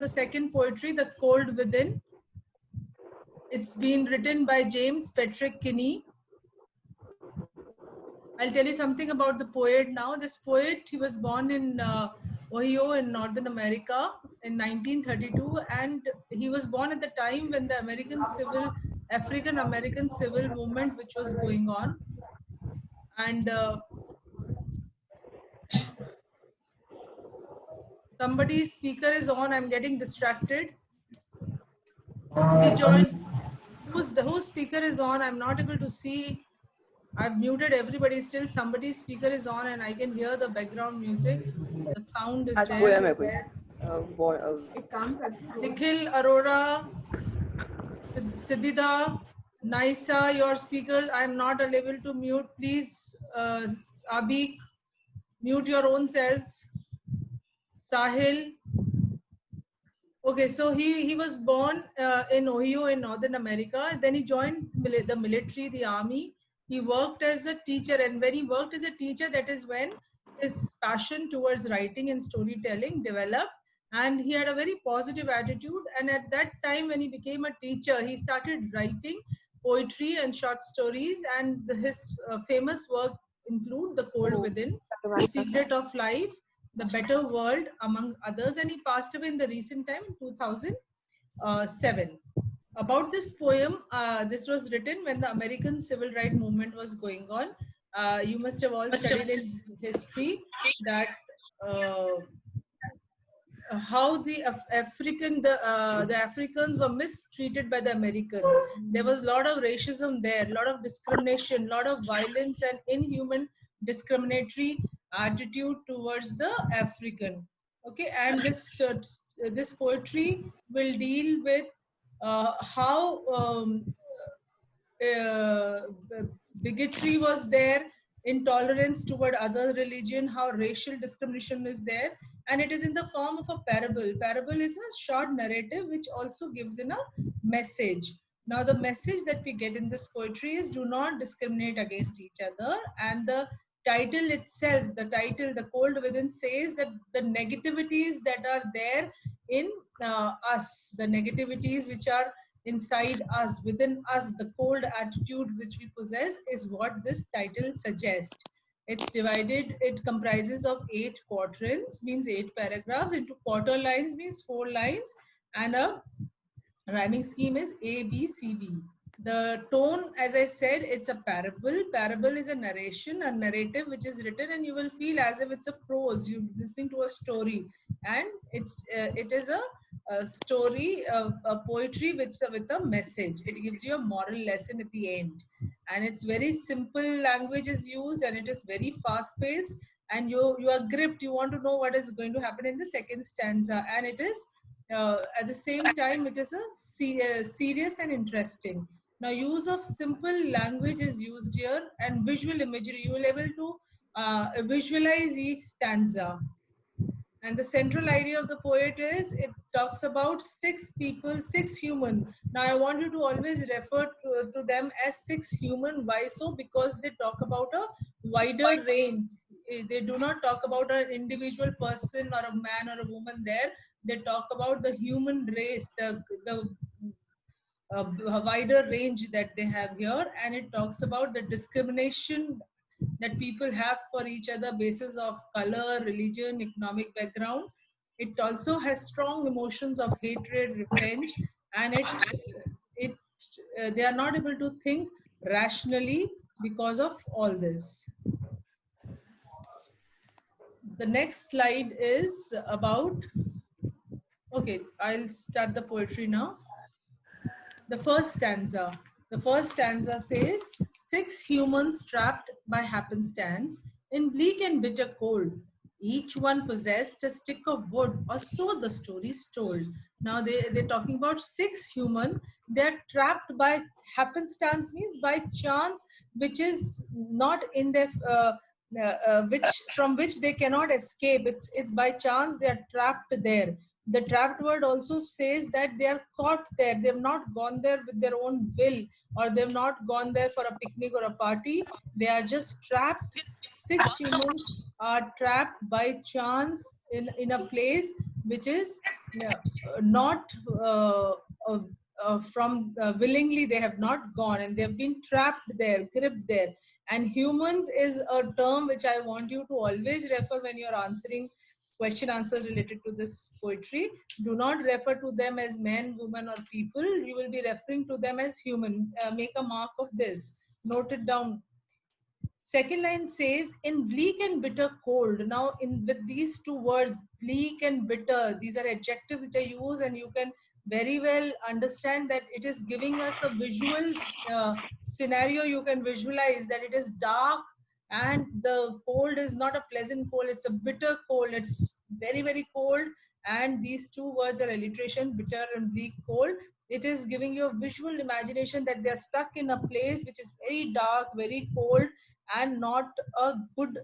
the second poetry, The Cold Within. It's been written by James Patrick Kinney. I'll tell you something about the poet now. This poet, he was born in Ohio in Northern America in 1932, and he was born at the time when the African American civil movement, which was going on. And somebody's speaker is on. I'm getting distracted. He joined. Whose speaker is on? I'm not able to see. I've muted everybody. Still, somebody's speaker is on, and I can hear the background music. The sound is there. Nikhil, Arora, Siddhida, Naisa, your speaker. I'm not able to mute. Please, Abik, mute your own selves. Sahil. Okay, so he was born in Ohio in Northern America. Then he joined the military, the army. He worked as a teacher, and when he worked as a teacher, that is when his passion towards writing and storytelling developed. And he had a very positive attitude. And at that time, when he became a teacher, he started writing poetry and short stories. And his famous work include The Cold Within, The Secret of Life, The Better World, among others. And he passed away in the recent time in 2007. About this poem, this was written when the American civil rights movement was going on. You must have all studied in history that how the Africans were mistreated by the Americans. There was a lot of racism there, a lot of discrimination, a lot of violence and inhuman discriminatory attitude towards the African. Okay, and this poetry will deal with how bigotry was there, intolerance toward other religion, how racial discrimination is there, and it is in the form of a parable. Parable is a short narrative which also gives in a message. Now the message that we get in this poetry is do not discriminate against each other, and the title itself, The Cold Within, says that the negativities that are there in us, the negativities which are inside us, within us, the cold attitude which we possess, is what this title suggests. It's divided, it comprises of 8 quatrains, means 8 paragraphs, into quarter lines, means 4 lines, and a rhyming scheme is A, B, C, B. The tone, as I said, it's a parable. Parable is a narration, a narrative which is written, and you will feel as if it's a prose. You're listening to a story, and it is a story, a poetry with a message. It gives you a moral lesson at the end, and it's very simple language is used, and it is very fast paced, and you are gripped. You want to know what is going to happen in the second stanza, and it is at the same time it is a serious and interesting. Now, use of simple language is used here, and visual imagery. You will able to visualize each stanza. And the central idea of the poet is it talks about 6 people, 6 human. Now, I want you to always refer to them as 6 human. Why so? Because they talk about a wider range. They do not talk about an individual person or a man or a woman there. They talk about the human race, the a wider range that they have here, and it talks about the discrimination that people have for each other basis of color, religion, economic background. It also has strong emotions of hatred, revenge, and they are not able to think rationally because of all this. The next slide is about, okay, I'll start the poetry now. The first stanza. The first stanza says, 6 humans trapped by happenstance in bleak and bitter cold. Each one possessed a stick of wood, or so the story is told. Now they're talking about 6 human. They're trapped by happenstance, means by chance, which is not in their from which they cannot escape. It's by chance they are trapped there. The trapped word also says that they are caught there. They have not gone there with their own will, or they have not gone there for a picnic or a party. They are just trapped. 6 humans are trapped by chance in a place which is not uh, from willingly, they have not gone and they have been trapped there, gripped there. And humans is a term which I want you to always refer when you're answering question answers related to this poetry. Do not refer to them as men, women, or people. You will be referring to them as human. Make a mark of this, note it down. Second line says, in bleak and bitter cold. Now, in with these two words, bleak and bitter, these are adjectives which I use, and you can very well understand that it is giving us a visual scenario. You can visualize that it is dark and the cold is not a pleasant cold, it's a bitter cold. It's very, very cold. And these two words are alliteration, bitter and bleak cold. It is giving you a visual imagination that they're stuck in a place which is very dark, very cold, and not a good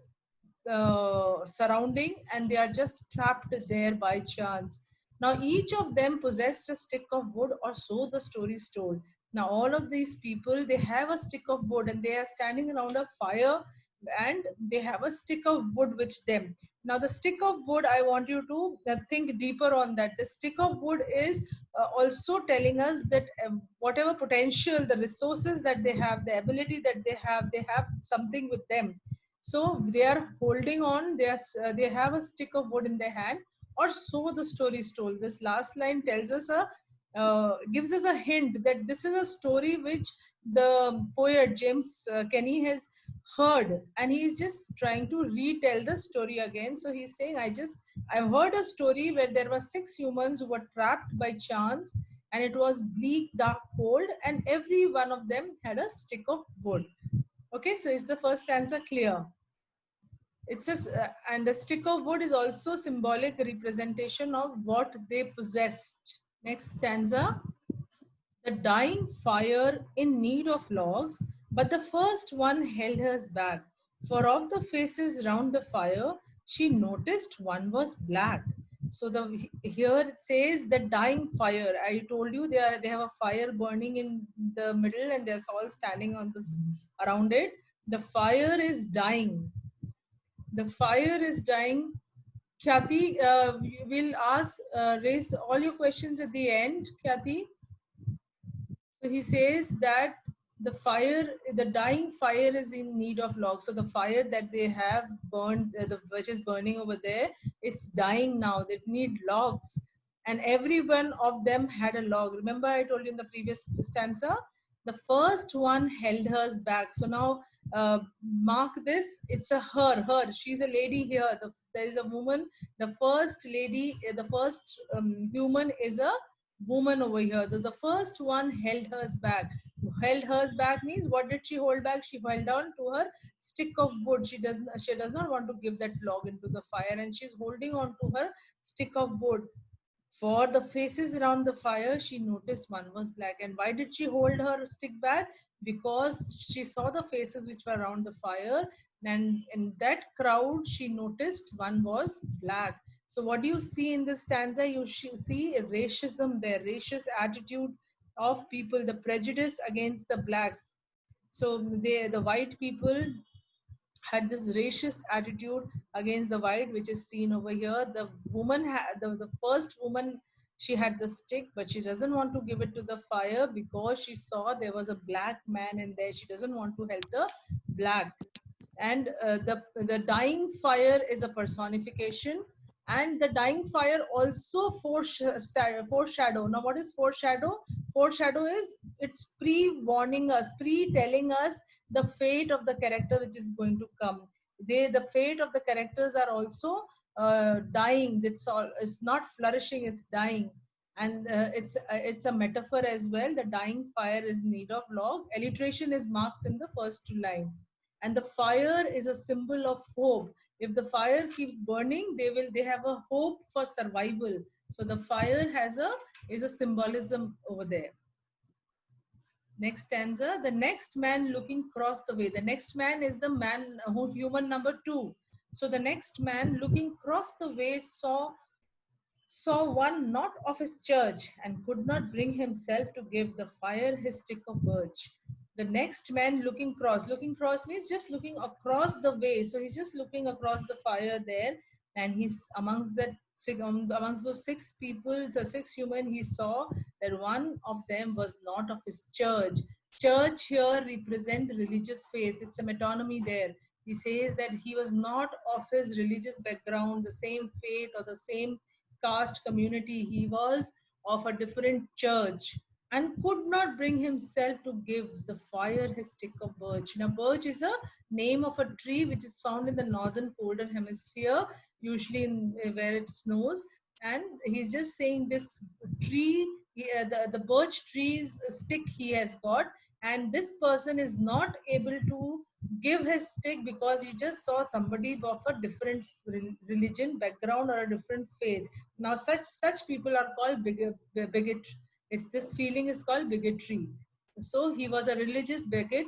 surrounding, and they are just trapped there by chance. Now, each of them possessed a stick of wood, or so the story is told. Now, all of these people, they have a stick of wood and they are standing around a fire, and they have a stick of wood with them. Now, the stick of wood, I want you to think deeper on that. The stick of wood is also telling us that whatever potential, the resources that they have, the ability that they have something with them. So they are holding on. They have a stick of wood in their hand, or so the story is told. This last line tells us a gives us a hint that this is a story which the poet James Kenny has heard, and he's just trying to retell the story again. So he's saying, I've heard a story where there were six humans who were trapped by chance, and it was bleak, dark, cold, and every one of them had a stick of wood. Okay, so is the first answer clear? It says, and the stick of wood is also symbolic representation of what they possessed. Next stanza. The dying fire in need of logs, but the first one held hers back. For of the faces round the fire, she noticed one was black. So the here it says the dying fire. I told you they have a fire burning in the middle, and they're all standing on this around it. The fire is dying. The fire is dying. Khyati, we'll raise all your questions at the end, Khyati. So he says that the dying fire is in need of logs. So the fire that they have burned, which is burning over there, it's dying now. They need logs. And every one of them had a log. Remember, I told you in the previous stanza, the first one held hers back. So now, mark this, it's a her. She's a lady here. There is a woman. The first lady, the first human is a woman over here. The first one held hers back. Held hers back means, what did she hold back? She held on to her stick of wood. She does not want to give that log into the fire, and she's holding on to her stick of wood. For the faces around the fire, she noticed one was black. And why did she hold her stick back? Because she saw the faces which were around the fire, and in that crowd, she noticed one was black. So, what do you see in this stanza? You see racism there, racist attitude of people, the prejudice against the black. So, the white people had this racist attitude against the white, which is seen over here. The the first woman, she had the stick, but she doesn't want to give it to the fire because she saw there was a black man in there. She doesn't want to help the black. And the dying fire is a personification, and the dying fire also foreshadow. Now, what is foreshadow? Foreshadow is, it's pre-warning us, pre-telling us the fate of the character which is going to come. The fate of the characters are also dying. It's not flourishing, it's dying. And it's a metaphor as well. The dying fire is need of log. Alliteration is marked in the first two lines. And the fire is a symbol of hope. If the fire keeps burning, they have a hope for survival. So the fire is a symbolism over there. Next stanza. The next man looking across the way. The next man is the man who human number 2. So the next man looking across the way saw one not of his church, and could not bring himself to give the fire his stick of birch. The next man looking cross. Looking cross means just looking across the way. So he's just looking across the fire there, and he's amongst that amongst those 6 people, the 6 human, he saw that one of them was not of his church. Church here represent religious faith. It's a metonymy there. He says that he was not of his religious background, the same faith or the same caste community. He was of a different church and could not bring himself to give the fire his stick of birch. Now, birch is a name of a tree which is found in the northern colder hemisphere, usually in where it snows. And he's just saying this tree, the birch tree's stick he has got, and this person is not able to give his stick because he just saw somebody of a different religion background or a different faith. Now, such people are called bigot. It's this feeling is called bigotry. So he was a religious bigot.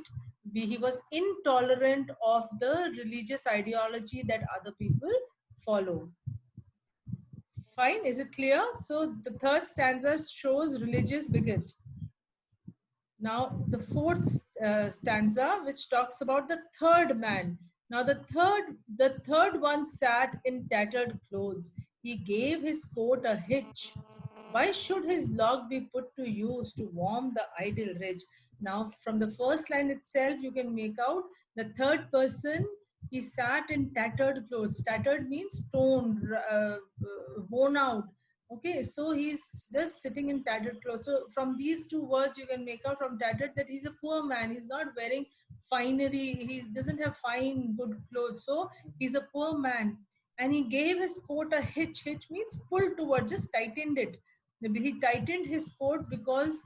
He was intolerant of the religious ideology that other people follow. Fine, is it clear? So the third stanza shows religious bigot. Now the fourth stanza, which talks about the third man. Now the third one sat in tattered clothes. He gave his coat a hitch. Why should his log be put to use to warm the idle ridge? Now from the first line itself, you can make out the third person. He sat in tattered clothes. Tattered means torn, worn out. Okay, so he's just sitting in tattered clothes. So from these two words, you can make out from tattered that he's a poor man. He's not wearing finery. He doesn't have fine, good clothes. So he's a poor man. And he gave his coat a hitch. Hitch means pulled toward, just tightened it. He tightened his coat because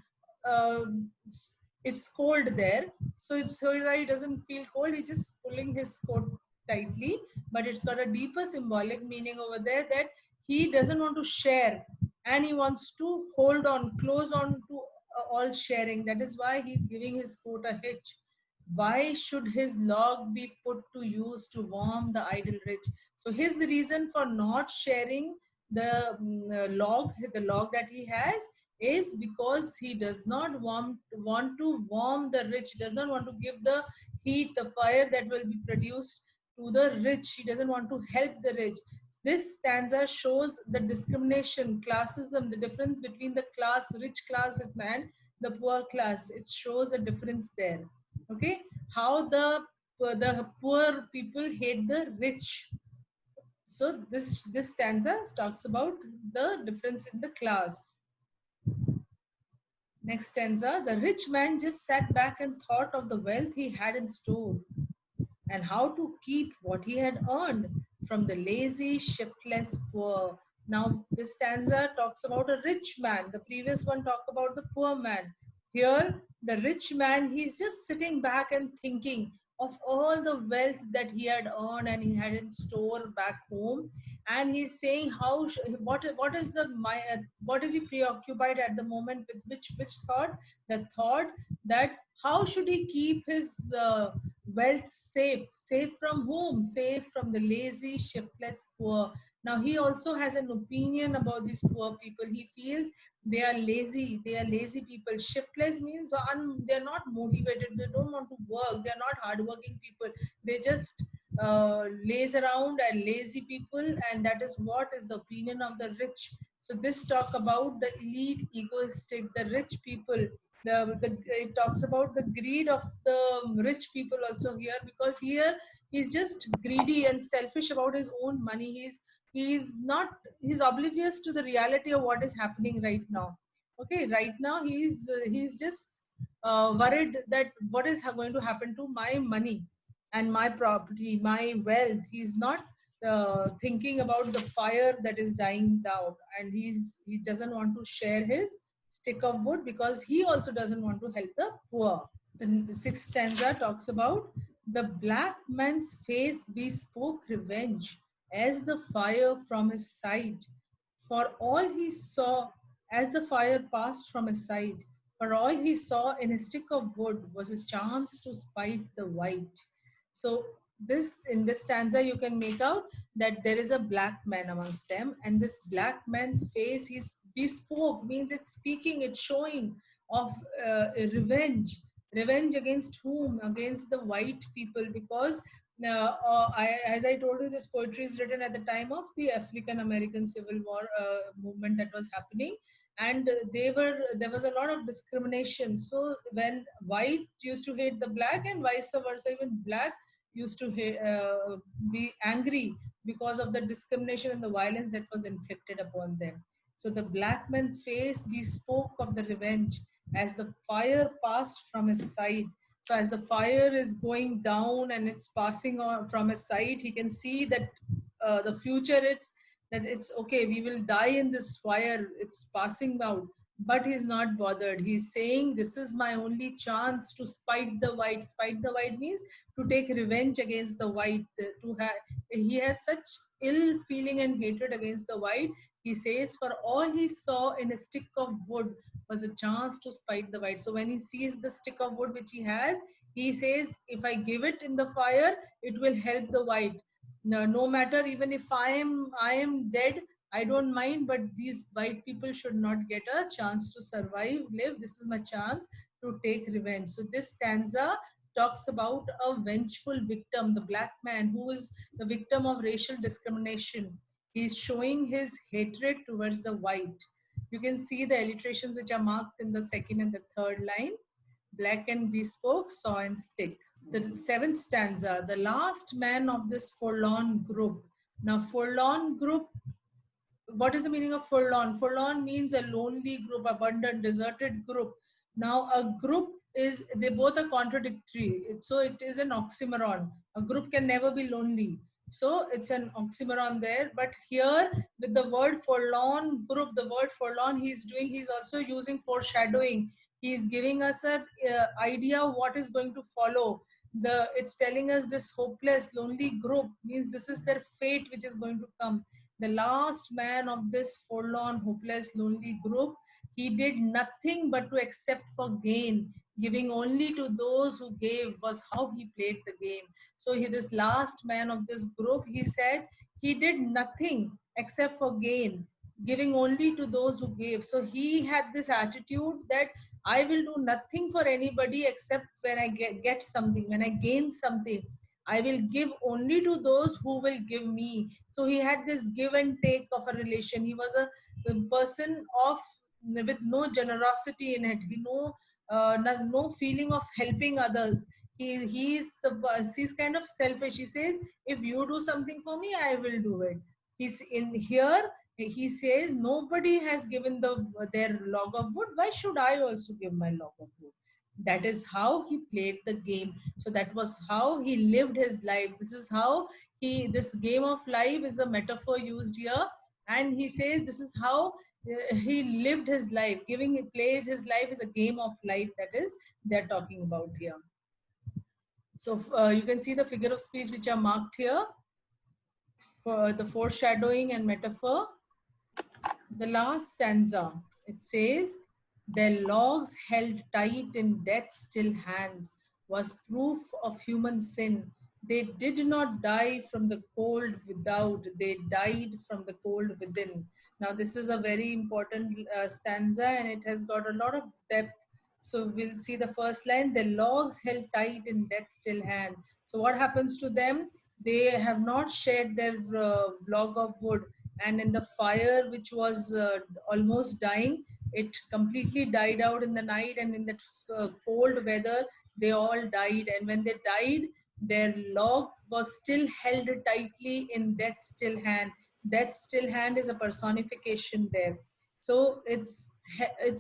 it's cold there. So it's so that he doesn't feel cold. He's just pulling his coat tightly. But it's got a deeper symbolic meaning over there that he doesn't want to share and he wants to hold on, close on to all sharing. That is why he's giving his coat a hitch. Why should his log be put to use to warm the idle ridge? So his reason for not sharing the log that he has is because he does not want to warm the ridge, does not want to give the heat, the fire that will be produced to the rich. He doesn't want to help the rich. This stanza shows the discrimination, classism, the difference between the class, rich class and the poor class. It shows a difference there. Okay, how the poor people hate the rich. So this stanza talks about the difference in the class. Next stanza, the rich man just sat back and thought of the wealth he had in store and how to keep what he had earned from the lazy, shiftless poor. Now, this stanza talks about a rich man. The previous one talked about the poor man. Here, the rich man, he's just sitting back and thinking of all the wealth that he had earned and he had in store back home. And he's saying what is the what is he preoccupied at the moment with? Which thought? The thought that how should he keep his wealth safe from whom? Safe from the lazy, shiftless poor. Now he also has an opinion about these poor people. He feels they are lazy people. Shiftless means they're not motivated, they don't want to work, they're not hardworking people, they just laze around and lazy people, and that is what is the opinion of the rich. So this talk about the elite, egoistic, the rich people. It talks about the greed of the rich people also here, because here he's just greedy and selfish about his own money. He's oblivious to the reality of what is happening right now. Okay, right now he's just worried that what is going to happen to my money and my property, my wealth. He's not thinking about the fire that is dying down, and he doesn't want to share his stick of wood because he also doesn't want to help the poor. The sixth stanza talks about the black man's face bespoke revenge as the fire from his side. For all he saw as the fire passed from his side, for all he saw in a stick of wood was a chance to spite the white. So this in this stanza you can make out that there is a black man amongst them, and this black man's face is bespoke, means it's speaking, it's showing of revenge. Revenge against whom? Against the white people, because as I told you, this poetry is written at the time of the African American Civil War movement that was happening, and there was a lot of discrimination. So when white used to hate the black, and vice versa, even black used to be angry because of the discrimination and the violence that was inflicted upon them. So the black man's face bespoke of the revenge as the fire passed from his side. So as the fire is going down and it's passing on from his side, he can see that the future, it's okay, we will die in this fire, it's passing out. But he's not bothered. He's saying, this is my only chance to spite the white. Spite the white means to take revenge against the white. To have, he has such ill feeling and hatred against the white. He says, for all he saw in a stick of wood was a chance to spite the white. So when he sees the stick of wood which he has, he says, if I give it in the fire, it will help the white. No, no matter, even if I am dead, I don't mind, but these white people should not get a chance to survive, live. This is my chance to take revenge. So this stanza talks about a vengeful victim, the black man who is the victim of racial discrimination. He's showing his hatred towards the white. You can see the alliterations which are marked in the second and the third line. Black and bespoke, saw and stick. The seventh stanza, the last man of this forlorn group. Now, forlorn group, what is the meaning of forlorn? Forlorn means a lonely group, abandoned, deserted group. Now, a group is, they both are contradictory. So it is an oxymoron. A group can never be lonely. So it's an oxymoron there. But here, with the word forlorn group, the word forlorn he's also using foreshadowing. He's giving us an idea of what is going to follow. It's telling us this hopeless, lonely group means this is their fate which is going to come. The last man of this forlorn, hopeless, lonely group, he did nothing but to accept for gain. Giving only to those who gave was how he played the game. So this last man of this group, he said he did nothing except for gain, giving only to those who gave. So he had this attitude that I will do nothing for anybody except when I get something, when I gain something. I will give only to those who will give me. So he had this give and take of a relation. He was a person of with no generosity in it. No feeling of helping others. He's kind of selfish. He says, if you do something for me, I will do it. He's in here. He says nobody has given their log of wood. Why should I also give my log of wood? That is how he played the game. So that was how he lived his life. This is how this game of life is a metaphor used here. And he says this is how he lived his life. Played his life is a game of life, that is they're talking about here. So you can see the figure of speech which are marked here for the foreshadowing and metaphor. The last stanza, it says, their logs held tight in death's still hands was proof of human sin. They did not die from the cold without, they died from the cold within. Now, this is a very important stanza and it has got a lot of depth. So we'll see the first line, the logs held tight in death's still hand. So what happens to them? They have not shared their log of wood, and in the fire which was almost dying, it completely died out in the night, and in that cold weather they all died. And when they died, their log was still held tightly in death's still hand. Death's still hand is a personification there. So it's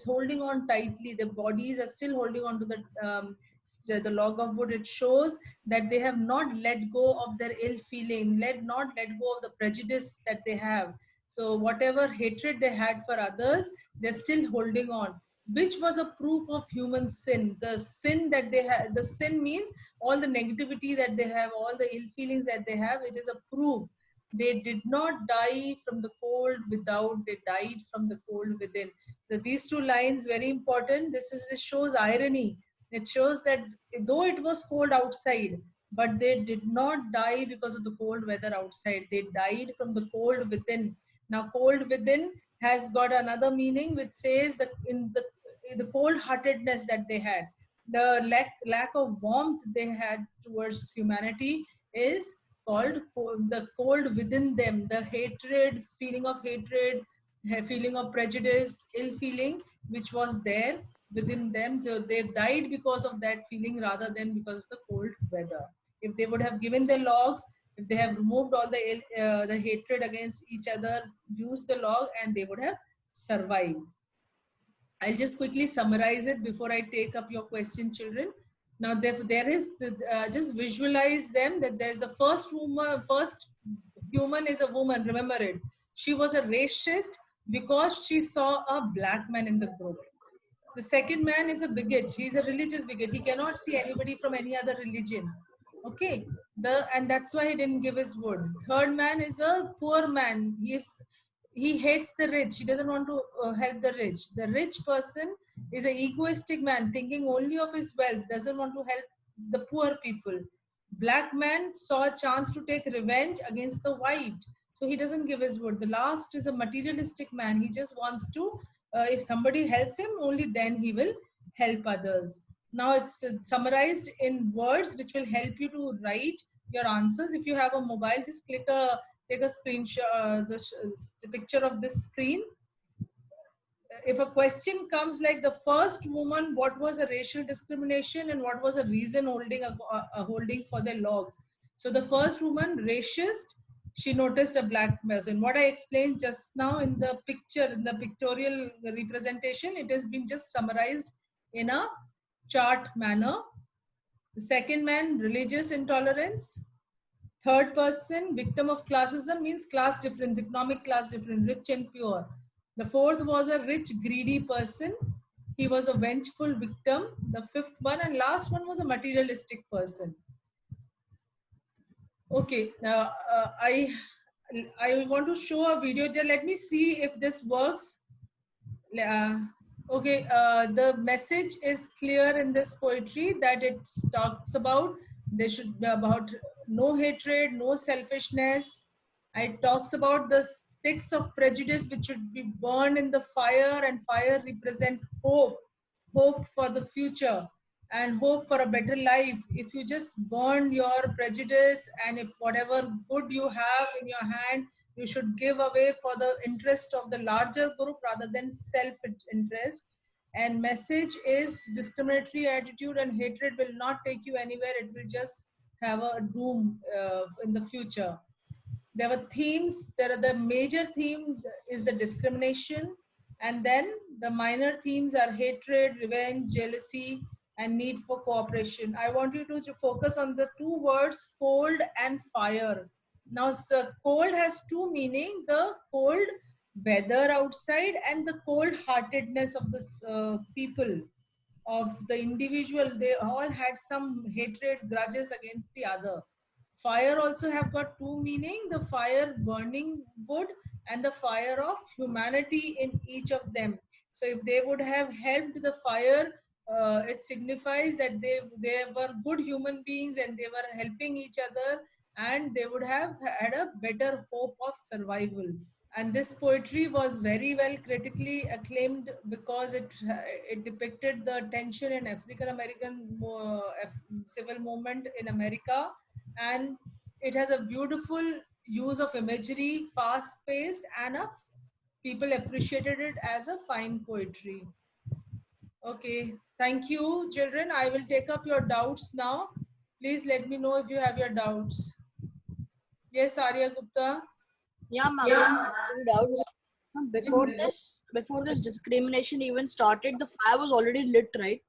holding on tightly. The bodies are still holding on to the log of wood. It shows that they have not let go of their ill feeling, not let go of the prejudice that they have. So whatever hatred they had for others, they're still holding on, which was a proof of human sin. The sin that they have, the sin means all the negativity that they have, all the ill feelings that they have, it is a proof. They did not die from the cold without, they died from the cold within. So these two lines, very important. This shows irony. It shows that though it was cold outside, but they did not die because of the cold weather outside. They died from the cold within. Now, cold within has got another meaning, which says that in the cold-heartedness that they had, the lack of warmth they had towards humanity, is called the cold within them, the hatred, feeling of hatred, feeling of prejudice, ill feeling, which was there within them. They died because of that feeling rather than because of the cold weather. If they would have given their logs, if they have removed all the hatred against each other, used the log, and they would have survived. I'll just quickly summarize it before I take up your question, children. Now, there is just visualize them that there's the first woman, first human is a woman. Remember it. She was a racist because she saw a black man in the group. The second man is a bigot. He's a religious bigot. He cannot see anybody from any other religion. Okay. And that's why he didn't give his wood. Third man is a poor man. He hates the rich. He doesn't want to help the rich. The rich person is an egoistic man, thinking only of his wealth, doesn't want to help the poor people. Black man saw a chance to take revenge against the white, so he doesn't give his word. The last is a materialistic man. He just wants to, if somebody helps him, only then he will help others. Now it's summarized in words which will help you to write your answers. If you have a mobile, just take a screenshot, the picture of this screen. If a question comes like the first woman, what was a racial discrimination and what was the reason holding for their logs? So the first woman, racist, she noticed a black person. What I explained just now in the picture, in the pictorial representation, it has been just summarized in a chart manner. The second man, religious intolerance. Third person, victim of classism, means class difference, economic class difference, rich and poor. The fourth was a rich, greedy person. He was a vengeful victim. The fifth one and last one was a materialistic person. Okay, I want to show a video. Just let me see if this works. Okay, the message is clear in this poetry that it talks about there should be about no hatred, no selfishness. It talks about the sticks of prejudice which should be burned in the fire, and fire represent hope, hope for the future and hope for a better life. If you just burn your prejudice, and if whatever good you have in your hand, you should give away for the interest of the larger group rather than self-interest. And message is discriminatory attitude and hatred will not take you anywhere. It will just have a doom in the future. There were themes. There are the major theme is the discrimination, and then the minor themes are hatred, revenge, jealousy, and need for cooperation. I want you to focus on the two words cold and fire. Now, cold has two meaning: the cold weather outside and the cold heartedness of the people, of the individual. They all had some hatred, grudges against the other. Fire also have got two meaning: the fire burning good and the fire of humanity in each of them. So if they would have helped the fire, it signifies that they were good human beings and they were helping each other, and they would have had a better hope of survival. And this poetry was very well critically acclaimed because it depicted the tension in African American civil movement in America, and it has a beautiful use of imagery, fast paced, and people appreciated it as a fine poetry. Okay, thank you, children. I will take up your doubts now. Please let me know if you have your doubts. Yes, Arya Gupta. Yeah, ma'am. No doubts. Ma'am, before this discrimination even started, the fire was already lit, right?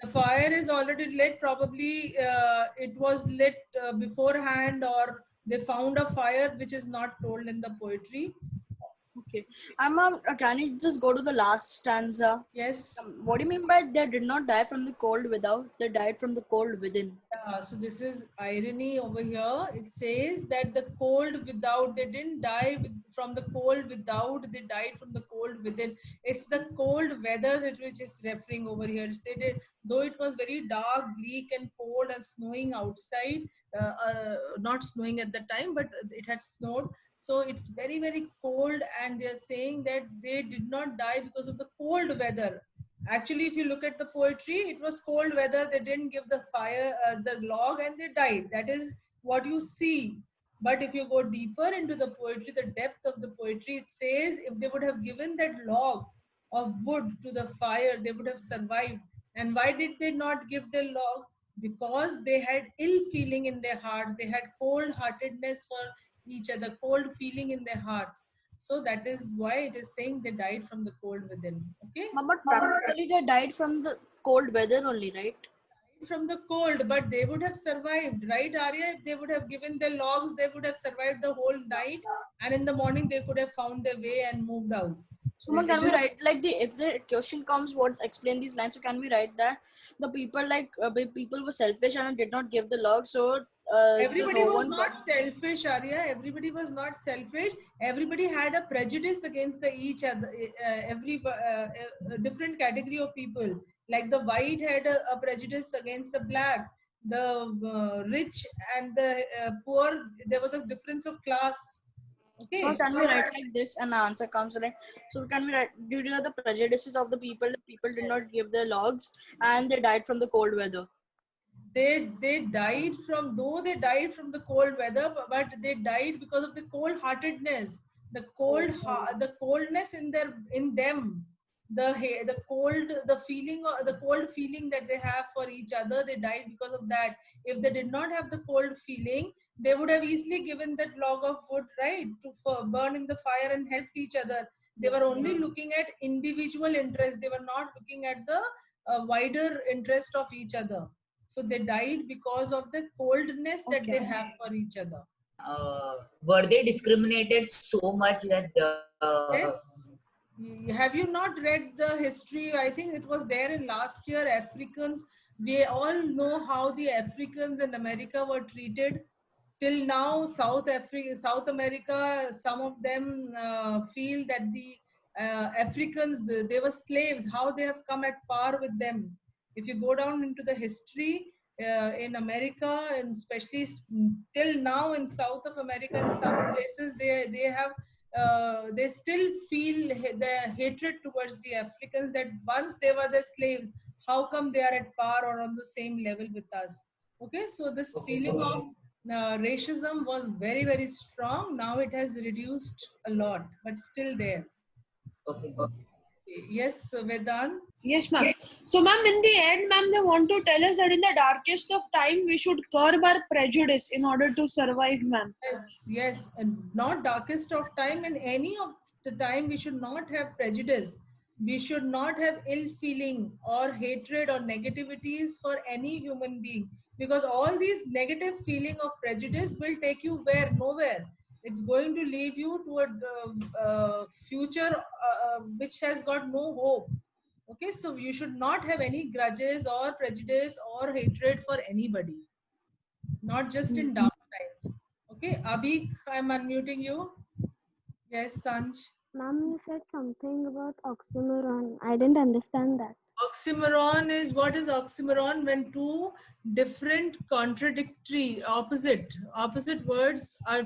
The fire is already lit. Probably it was lit beforehand, or they found a fire, which is not told in the poetry. Okay. Ma'am, can you just go to the last stanza? Yes. What do you mean by they did not die from the cold without? They died from the cold within. So this is irony over here. It says that the cold without, they didn't die from the cold without, they died from the cold within. It's the cold weather which is referring over here. It's stated, though it was very dark, bleak and cold and snowing outside, not snowing at the time, but it had snowed. So it's very, very cold, and they're saying that they did not die because of the cold weather. Actually, if you look at the poetry, it was cold weather. They didn't give the fire, the log, and they died. That is what you see. But if you go deeper into the poetry, the depth of the poetry, it says if they would have given that log of wood to the fire, they would have survived. And why did they not give the log? Because they had ill feeling in their hearts. They had cold heartedness for each other, cold feeling in their hearts. So that is why it is saying they died from the cold within. Okay. But practically they died from the cold weather only, right? From the cold, but they would have survived, right, Arya? If they would have given their logs, they would have survived the whole night, and in the morning they could have found their way and moved out. So, man, It can we is write like if the question comes, what explain these lines? So, can we write that the people people were selfish and did not give the log, so everybody no was one not got. selfish, Arya. Everybody was not selfish. Everybody had a prejudice against the each other. Every different category of people, like the white had a prejudice against the black, the rich and the poor. There was a difference of class. So, Okay. can we write like this and the answer comes like so? Can we write due to the prejudices of the people did not Yes. give their logs and they died from the cold weather. They died from, though they died from the cold weather, but they died because of the cold heartedness, the the coldness in their, in them, the cold, the cold feeling that they have for each other. They died because of that. If they did not have the cold feeling, they would have easily given that log of wood, right, to burn in the fire and helped each other. They were only looking at individual interest. They were not looking at the wider interest of each other. So they died because of the coldness that Okay. they have for each other. Were they discriminated so much that Yes. Have you not read the history? I think it was there in last year. Africans, we all know how the Africans in America were treated. Till now, South America, some of them feel that the Africans, they were slaves. How they have come at par with them. If you go down into the history in America, and especially till now in South of America, in some places they have they still feel their hatred towards the Africans, that once they were the slaves, how come they are at par or on the same level with us? Okay, so this okay, feeling of racism was very, very strong. Now it has reduced a lot, but still there. okay. Yes, so Vedant. Yes, ma'am. So, ma'am, in the end, ma'am, they want to tell us that in the darkest of time, we should curb our prejudice in order to survive, ma'am. Yes, yes, and not darkest of time. In any of the time, we should not have prejudice. We should not have ill feeling or hatred or negativities for any human being, because all these negative feeling of prejudice will take you where? Nowhere. It's going to leave you to a future which has got no hope. Okay, so you should not have any grudges or prejudice or hatred for anybody, not just in dark times. Okay, Abhi, I'm unmuting you. Yes, Sanj. Ma'am, you said something about oxymoron. I didn't understand that. Oxymoron is, what is oxymoron? When two different, contradictory, opposite words are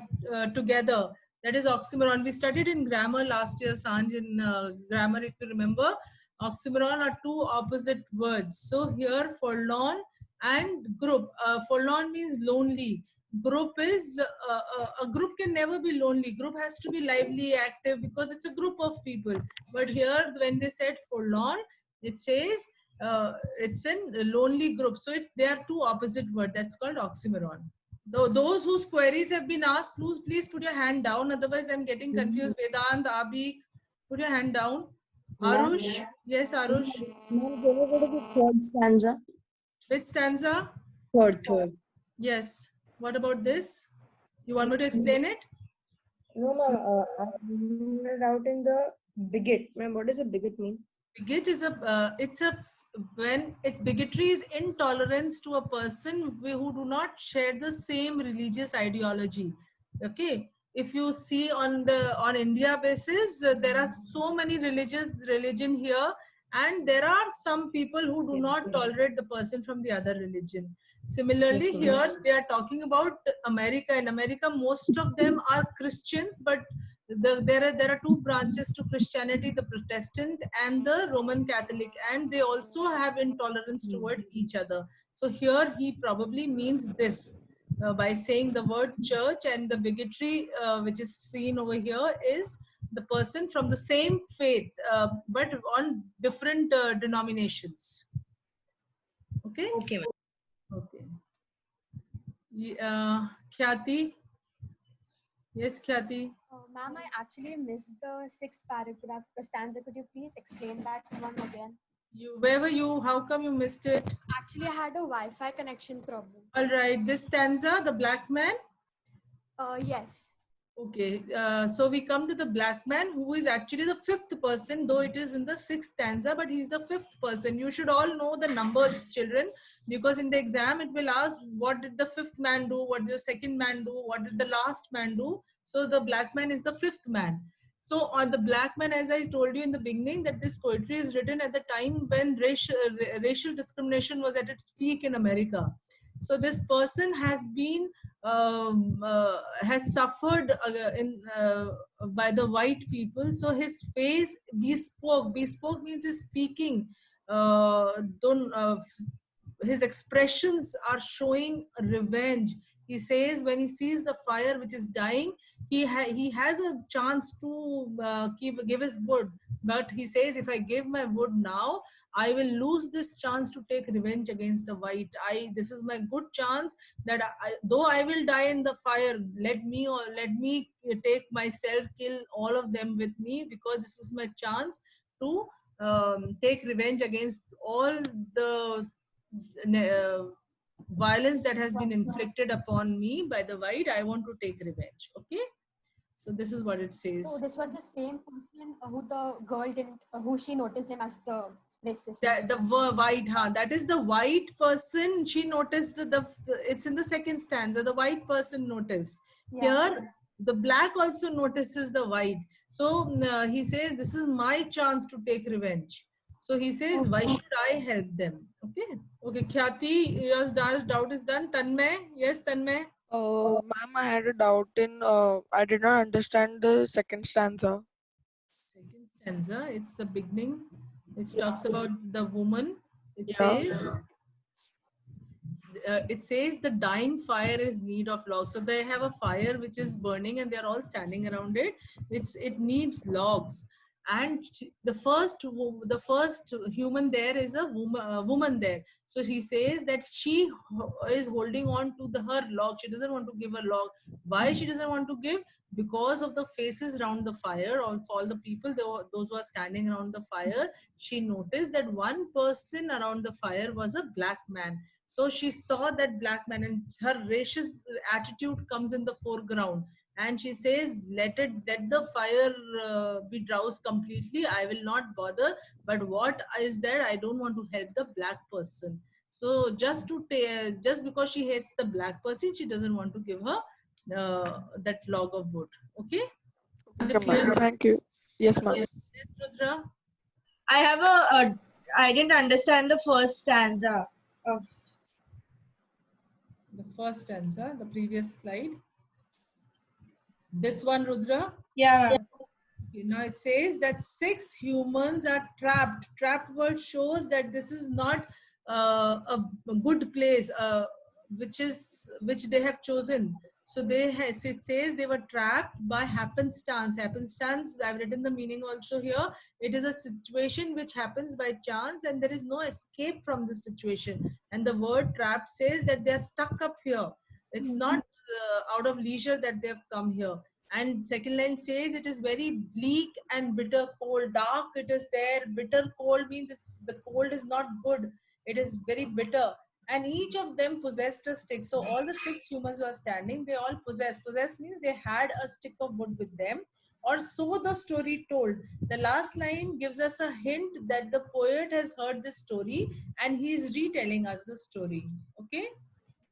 together. That is oxymoron. We studied in grammar last year, Sanj, in grammar, if you remember. Oxymoron are two opposite words. So here, forlorn and group. Forlorn means lonely. Group is a group can never be lonely. Group has to be lively, active, because it's a group of people. But here, when they said forlorn, it says it's in a lonely group. So it's, they are two opposite words. That's called oxymoron. Those whose queries have been asked, please put your hand down. Otherwise, I'm getting confused. Vedant, Abhi, put your hand down. Arush, yes, Arush. Ma'am, can you go to the third stanza? Which stanza? Third. Yes. What about this? You want me to explain it? No, ma'am, I'm out in the bigot. Ma'am, what does a bigot mean? Bigot is when it's bigotry is intolerance to a person who do not share the same religious ideology. Okay, if you see on India basis, there are so many religion here, and there are some people who do not tolerate the person from the other religion. Similarly, Yes, here ma'am. they are talking about America. In America, most of them are Christians, but there are two branches to Christianity: the Protestant and the Roman Catholic, and they also have intolerance toward each other. So here he probably means this. by saying the word church, and the bigotry which is seen over here is the person from the same faith but on different denominations. Okay. Okay, ma'am. Okay. Khyati. Yes, Khyati. Ma'am, I actually missed the sixth paragraph stanza. Could you please explain that one again? Where were you? How come you missed it? Actually, I had a Wi-Fi connection problem. All right. This stanza, the black man. Yes. Okay, so we come to the black man, who is actually the fifth person, though it is in the sixth stanza, but he's the fifth person. You should all know the numbers, children, because in the exam it will ask what did the fifth man do, what did the second man do, what did the last man do. So the black man is the fifth man. So on the black man, as I told you in the beginning, that this poetry is written at the time when racial discrimination was at its peak in America. So this person has been has suffered by the white people. So his face bespoke means his speaking. His expressions are showing revenge. He says when he sees the fire which is dying, he has a chance to give his wood, but he says, if I give my wood now, I will lose this chance to take revenge against the white. This is my good chance that though I will die in the fire, let me take myself, kill all of them with me, because this is my chance to take revenge against all the violence that has been inflicted upon me by the white. I want to take revenge. Okay, so this is what it says. So this was the same person who the girl didn't, who she noticed him as the racist. The white, that is the white person. She noticed it's in the second stanza. The white person noticed. Yeah. Here, the black also notices the white. So he says, this is my chance to take revenge. So he says, why should I help them? Okay. Okay, Khyati, your doubt is done. Tanmay, yes, Tanmay. Ma'am, I had a doubt in, I did not understand the second stanza. Second stanza, it's the beginning. It talks about the woman. It says the dying fire is need of logs. So they have a fire which is burning and they're all standing around it. It needs logs. And the first human there is a woman there. So she says that she is holding on to her log. She doesn't want to give a log. Why she doesn't want to give? Because of the faces around the fire, of all the people, those who are standing around the fire. She noticed that one person around the fire was a black man. So she saw that black man, and her racist attitude comes in the foreground. And she says, let the fire be doused completely. I will not bother. But what is there? I don't want to help the black person. So just because she hates the black person, she doesn't want to give her that log of wood. Okay? Is it clear? Thank you. Yes, ma'am. Yes, Rudra? I have I didn't understand the first stanza of The first stanza, the previous slide. This one, Rudra? yeah. Okay, now it says that 6 humans are trapped. Trapped word shows that this is not a good place, which they have chosen. So it says they were trapped by happenstance. Happenstance, I've written the meaning also here. It is a situation which happens by chance and there is no escape from this situation. And the word trapped says that they're stuck up here. It's not out of leisure that they've come here. And second line says it is very bleak and bitter cold. Dark it is there. Bitter cold means the cold is not good. It is very bitter. And each of them possessed a stick. So all the 6 humans who are standing, they all possess. Possess means they had a stick of wood with them, or so the story told. The last line gives us a hint that the poet has heard this story and he is retelling us the story. Okay.